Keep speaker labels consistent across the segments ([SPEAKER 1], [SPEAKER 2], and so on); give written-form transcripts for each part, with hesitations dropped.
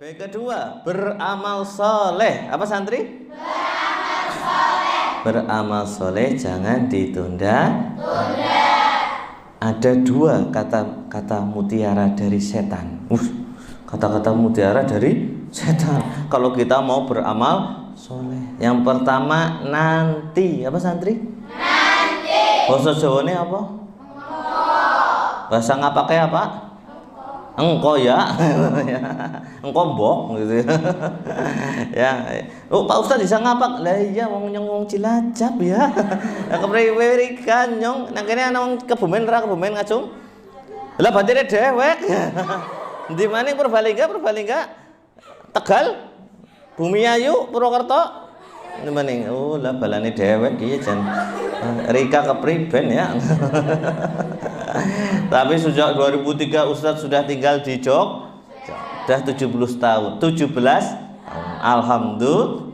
[SPEAKER 1] B kedua, beramal soleh. Apa santri? Beramal soleh. Beramal soleh jangan ditunda. Ada dua kata mutiara dari setan. Kata-kata mutiara dari setan. Kalau kita mau beramal soleh, yang pertama nanti. Apa santri? Nanti. Bahasa Jawane apa? Bahasa ngapake apa? Engko ya. Engko mbok gitu ya. Oh, Pak Ustaz bisa ngapak? Lah iya wong nyong Cilacap ya. Kepriwe kan nyong nang kene ana wong Kebumen ra Kebumen ngacung. Lah batire dewek. Ndi maning Purbalingga Tegal Bumi Ayu Purwokerto ndi maning. Oh lah balane dewek iki jan Rika kepriben ya. Tapi sejak 2003 Ustadz sudah tinggal di Jogja. Sudah 17 tahun. 17 tahun. Alhamdulillah.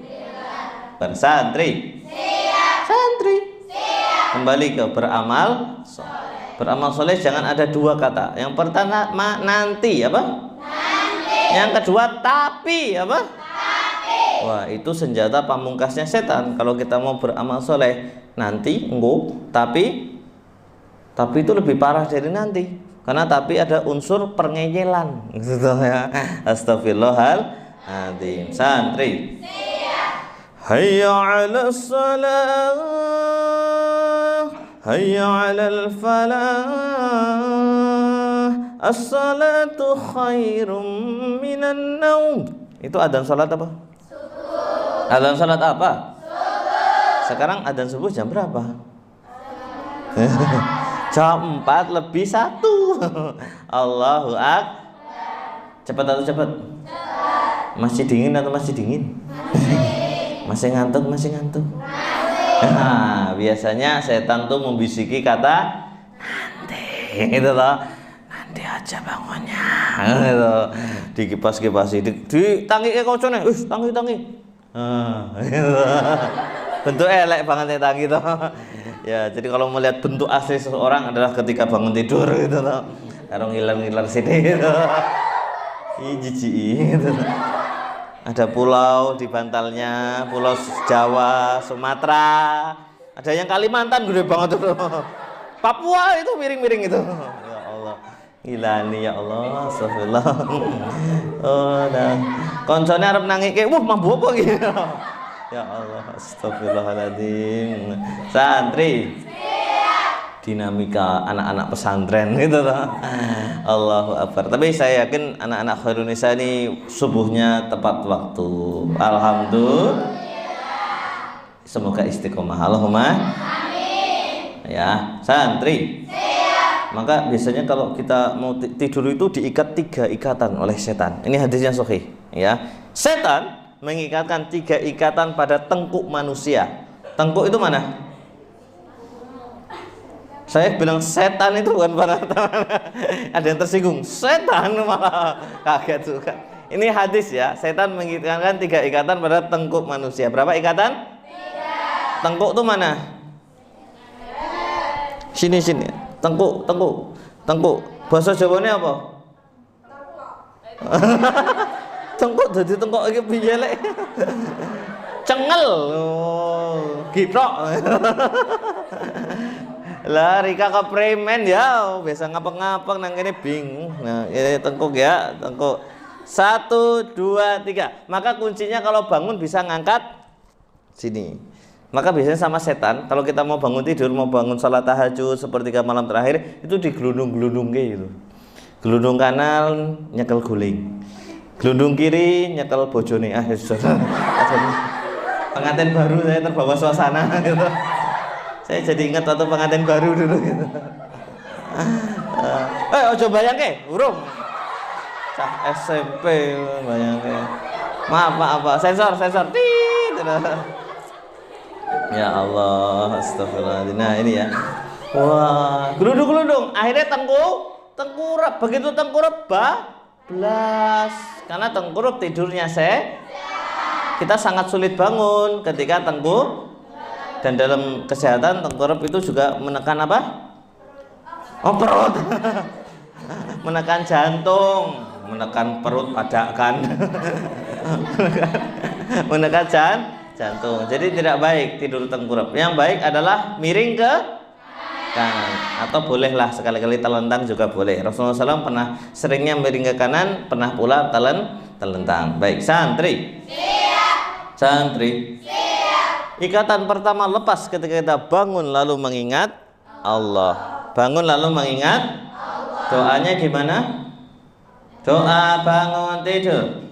[SPEAKER 1] Bersantri. Siap. Santri. Siap. Kembali ke beramal soleh. Beramal soleh jangan ada dua kata. Yang pertama nanti apa? Nanti. Yang kedua tapi apa? Tapi. Wah, itu senjata pamungkasnya setan. Kalau kita mau beramal soleh nanti, engko, tapi itu lebih parah dari nanti, karena tapi ada unsur perngeyelan gitu ya. Astagfirullahaladzim. Santri. Siap. Hayya 'alas salah, hayya 'alal falah, as-salatu khairum minan naum. Itu adzan salat apa? Subuh. Adzan salat apa? Subuh. Sekarang adzan subuh jam berapa? Jam 4 lebih 1. Allahu Akbar. Cepat atau cepat? Cepat. Masih dingin atau masih dingin? Masih ngantuk? Masih ngantuk? Nah, biasanya setan tuh membisiki kata nanti gitu loh. Nanti aja bangunnya gitu. Dikipas-kipasi, ditangi ke kocone. Tangi. Gitu. Bentuk elek banget tangi tuh. Ya, jadi kalau melihat bentuk asli seseorang adalah ketika bangun tidur gitu loh. Karo ngiler-ngiler sini gitu. Jijik gitu. Ada pulau di bantalnya, pulau Jawa, Sumatera. Ada yang Kalimantan gede banget tuh. Papua itu miring-miring itu. Ya Allah. Gila nih ya Allah, astagfirullah. Oh, dan koncone arep nangike, mambu apa gitu. Ya Allah, astagfirullahaladzim. Santri. Siap. Dinamika anak-anak pesantren gitu loh. Allahu Akbar. Tapi saya yakin anak-anak Khairun Nisa ini subuhnya tepat waktu. Alhamdulillah. Semoga istiqomah. Allahumma amin. Ya, santri. Siap. Maka biasanya kalau kita mau tidur itu diikat 3 ikatan oleh setan. Ini hadisnya sahih, ya. Setan mengikatkan 3 ikatan pada tengkuk manusia. Tengkuk itu mana? Saya bilang setan itu bukan pada tangan. Ada yang tersinggung. Setan malah kaget juga. Ini hadis ya. Setan mengikatkan 3 ikatan pada tengkuk manusia. Berapa ikatan? 3. Tengkuk itu mana? Sini. Tengkuk. Bahasa Jawanya apa? Tengkuk jadi tengkuk iki piye lek? Cengel. Giprok. Lah Rika kepremen ya, biasa ngapek-ngapek nang kene bingung. Nah, ini tengkuk ya, tengkuk. 1 2 3. Maka kuncinya kalau bangun bisa ngangkat sini. Maka biasanya sama setan, kalau kita mau bangun tidur, mau bangun salat tahajud sepertiga malam terakhir, itu digelundung-gelundung gitu. Gelundung kanan nyekel guling. Gelundung kiri nyekel bojone. Pengantin baru saya terbawa suasana gitu. Saya jadi ingat waktu pengantin baru dulu gitu. Ojo bayangke, urung. Cah SMP bayangke. Maaf. Sensor. Ya Allah, astagfirullahaladzim. Nah ini ya. Wah, gelundung-gelundung. Akhirnya tengkurap. Begitu tengkurap bablas. Karena tengkurap tidurnya kita sangat sulit bangun ketika tengkurap. Dan dalam kesehatan tengkurap itu juga menekan apa? Perut. Menekan jantung. menekan perut padakan. menekan jantung. Jadi tidak baik tidur tengkurap. Yang baik adalah miring ke kanan, atau bolehlah sekali-kali telentang juga boleh. Rasulullah SAW pernah seringnya miring ke kanan, pernah pula telentang. Baik, santri. Siap. Santri. Siap. Ikatan pertama lepas ketika kita bangun lalu mengingat Allah. Bangun lalu mengingat Allah. Doanya gimana? Doa bangun tidur.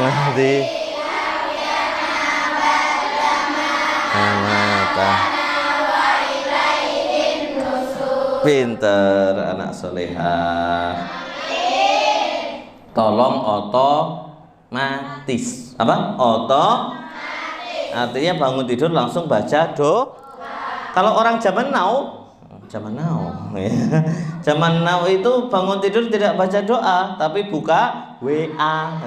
[SPEAKER 1] Alhamdulillah. Pinter anak solehah. Tolong otomatis. Apa? Artinya bangun tidur langsung baca Kalau orang zaman now ya. Zaman now itu bangun tidur tidak baca doa, tapi buka WA.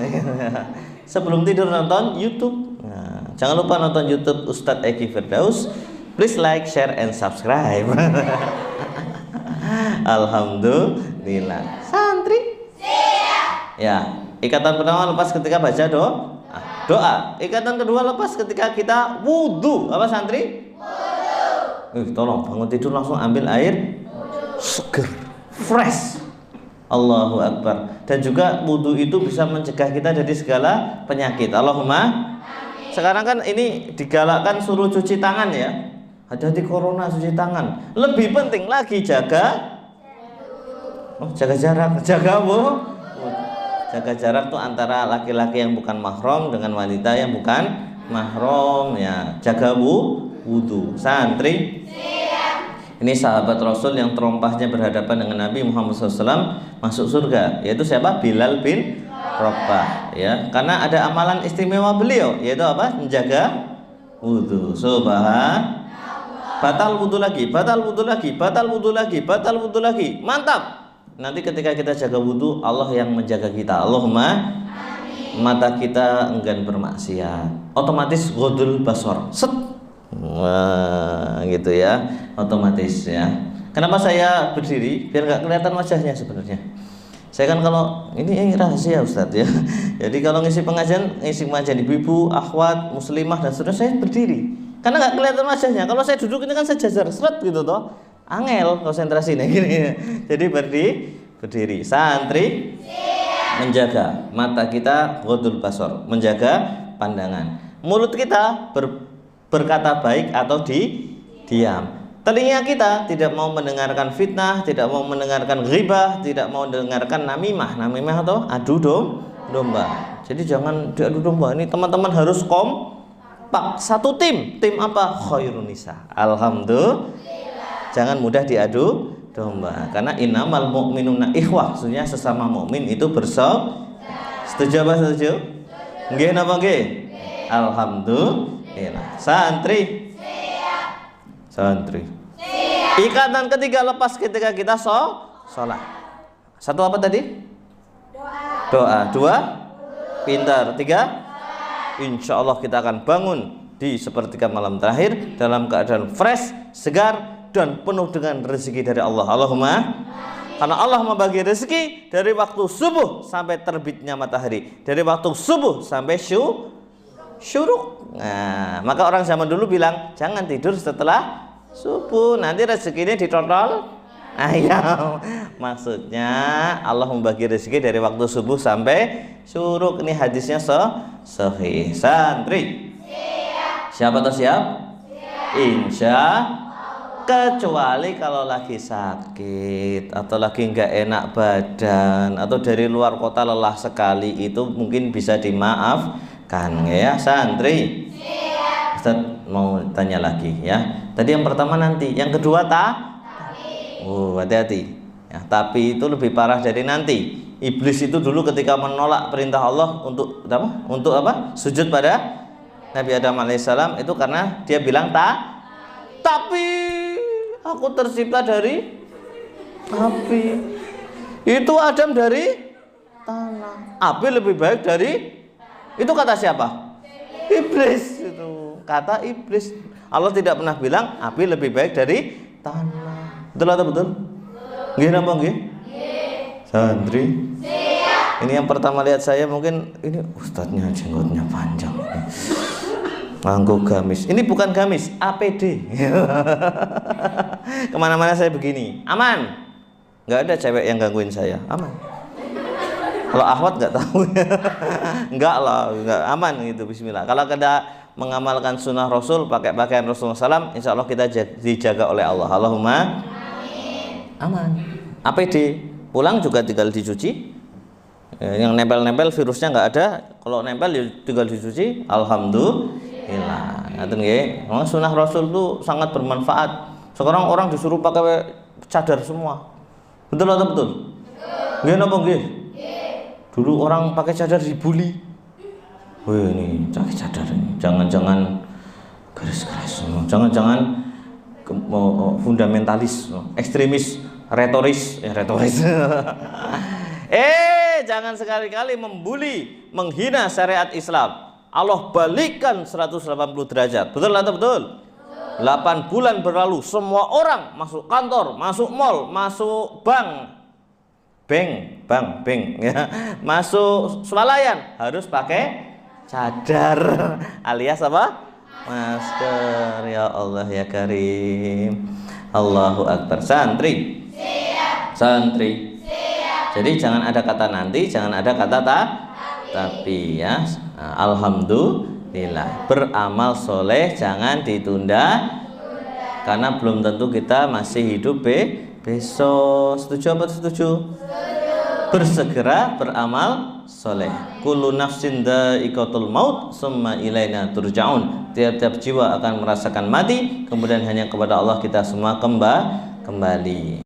[SPEAKER 1] Sebelum tidur nonton YouTube. Nah, jangan lupa nonton YouTube Ustadz Eki Firdaus. Please like, share, and subscribe. Alhamdulillah. Santri. Siap. Ya, ikatan pertama lepas ketika baca doa. Ikatan kedua lepas ketika kita wudhu. Apa santri? Wudhu. Tolong bangun tidur langsung ambil air seger, fresh. Allahu Akbar. Dan juga wudhu itu bisa mencegah kita dari segala penyakit. Allahumma. Sekarang kan ini digalakkan suruh cuci tangan ya. Hati-hati corona, cuci tangan. Lebih penting lagi jaga jarak. Jaga jarak tuh antara laki-laki yang bukan mahram dengan wanita yang bukan mahram ya. Jaga wudhu. Santri. Ini sahabat Rasul yang terompahnya berhadapan dengan Nabi Muhammad SAW masuk surga, yaitu siapa? Bilal bin Rabah ya. Karena ada amalan istimewa beliau, yaitu apa? Menjaga wudhu. Batal wudhu lagi. Mantap. Nanti ketika kita jaga wudhu, Allah yang menjaga kita. Allahumma. Mata kita enggan bermaksiat, otomatis ghodul basar. Set. Wah, gitu ya, otomatis ya. Kenapa saya berdiri? Biar nggak kelihatan wajahnya sebenarnya. Saya kan kalau ini rahasia Ustadz ya. Jadi kalau ngisi pengajian ibu-ibu, akhwat, muslimah dan seterusnya, saya berdiri. Karena nggak kelihatan wajahnya. Kalau saya duduk ini kan saya jajar seret gitu toh. Angel konsentrasi nih gini. Jadi berdiri. Santri. Menjaga mata kita ghodul basar, menjaga pandangan. Mulut kita berkata baik atau diam. Telinga kita tidak mau mendengarkan fitnah, tidak mau mendengarkan ghibah, tidak mau mendengarkan namimah. Namimah atau adu domba. Jadi jangan diadu domba. Ini teman-teman harus kompak. Satu tim apa? Khairun nisa. Alhamdulillah. Jangan mudah diadu domba. Karena innamal mu'minuna ikhwah. Maksudnya sesama mukmin itu bersaudara. Setuju apa setuju? Nggih napa nggih? Alhamdulillah. Santri. Santri. Ikatan ketiga lepas ketika kita sholat. Satu apa tadi? Doa. Dua. Pintar. Tiga. Insya Allah kita akan bangun di sepertiga malam terakhir dalam keadaan fresh, segar, dan penuh dengan rezeki dari Allah. Allahumma. Karena Allah membagi rezeki dari waktu subuh sampai terbitnya matahari, dari waktu subuh sampai syuruk. Nah, maka orang zaman dulu bilang jangan tidur setelah subuh, nanti rezekinya ditotol ayam. Maksudnya Allah membagi rezeki dari waktu subuh sampai syuruk. Ini hadisnya sahih. Santri. Siapa atau siap? Insya kecuali kalau lagi sakit atau lagi nggak enak badan atau dari luar kota lelah sekali, itu mungkin bisa dimaafkan ya. Santri. Ustaz mau tanya lagi ya. Tadi yang pertama nanti, yang kedua hati-hati ya, tapi itu lebih parah dari nanti. Iblis itu dulu ketika menolak perintah Allah untuk apa? Untuk apa? Sujud pada Nabi Adam alaihissalam, itu karena dia bilang tapi aku tercipta dari api. Itu Adam dari tanah. Api lebih baik dari, itu kata siapa? Iblis. Itu kata iblis. Allah tidak pernah bilang api lebih baik dari tanah. Betul atau betul? Nggih napa nggih? Santri? Siap. Ini yang pertama lihat saya mungkin ini ustadznya jenggotnya panjang. Nganggo gamis. Ini bukan gamis, APD. Kemana-mana saya begini. Aman. Nggak ada cewek yang gangguin saya. Aman. Kalau Ahwat nggak tahu. Enggak lah, nggak aman gitu. Bismillah. Kalau kita mengamalkan sunnah Rasul, pakai pakaian Rasulullah SAW, insya Allah kita dijaga oleh Allah. Allahumma amin. Aman. APD pulang juga tinggal dicuci. Yang nempel-nempel virusnya nggak ada. Kalau nempel tinggal dicuci. Alhamdulillah. Ngaten nggih. Memang sunnah Rasul itu sangat bermanfaat. Sekarang orang disuruh pakai cadar semua. Betul atau betul? Nggih napa nggih? Dulu orang pakai cadar dibully. Wih ini pakai cadar ini. Jangan-jangan garis-garis. Jangan-jangan fundamentalis, ekstremis, retoris. Jangan sekali-kali membuli, menghina syariat Islam. Allah balikkan 180 derajat. Betul atau betul? 8 bulan berlalu, semua orang masuk kantor, masuk mall, masuk bank, ya, masuk swalayan harus pakai cadar alias apa? Masker. Ya Allah ya Karim. Allahu Akbar. Santri? Siap. Santri? Siap. Jadi jangan ada kata nanti, jangan ada kata tapi ya. Nah, alhamdulillah. Beramal soleh jangan ditunda. Karena belum tentu kita masih hidup besok. Setuju apa setuju? Bersegera beramal soleh. Kullu nafsin dha'iqatul maut summa ilaina turja'un. Tiap-tiap jiwa akan merasakan mati, kemudian hanya kepada Allah kita semua kembali.